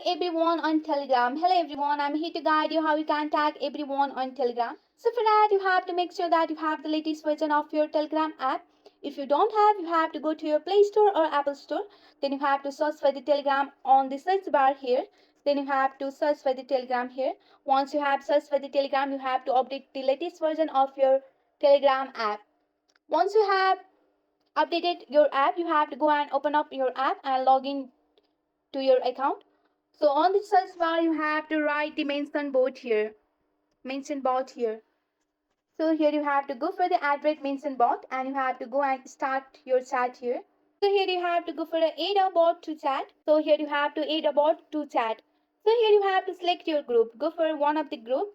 Everyone on Telegram. Hello everyone, I'm here to guide you how you can tag everyone on Telegram. So for that you have to make sure that you have the latest version of your Telegram app. If you don't have, you have to go to your Play Store or Apple Store. Then you have to search for the Telegram on the search bar here. Then you have to search for the Telegram here. Once you have searched for the Telegram, you have to update the latest version of your Telegram app. Once you have updated your app, you have to go and open up your app and log in to your account. So on the search bar, you have to write the mention bot here. Mention bot here. So here you have to go for the @ mention bot and you have to go and start your chat here. So here you have to go for the add a bot to chat. So here you have to add a bot to chat. So here you have to select your group. Go for one of the group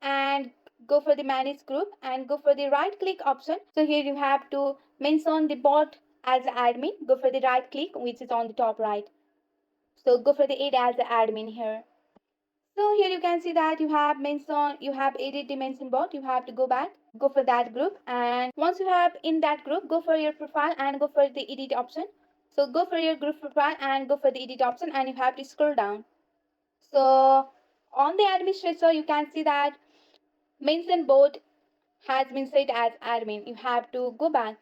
and go for the manage group and go for the right click option. So here you have to mention the bot as admin. Go for the right click which is on the top right. So go for the add as the admin here. So here you can see that you have added the mention bot. You have to go back, go for that group, and once you have in that group, go for your profile and go for the edit option. So go for your group profile and go for the edit option and you have to scroll down. So on the administrator you can see that mention bot has been set as admin. You have to go back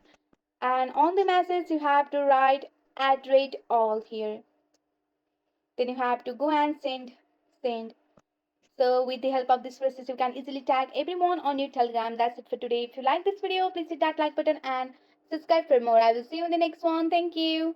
and on the message you have to write @all here. Then you have to go and send. So with the help of this process, you can easily tag everyone on your Telegram. That's it for today. If you like this video, please hit that like button and subscribe for more. I will see you in the next one. Thank you.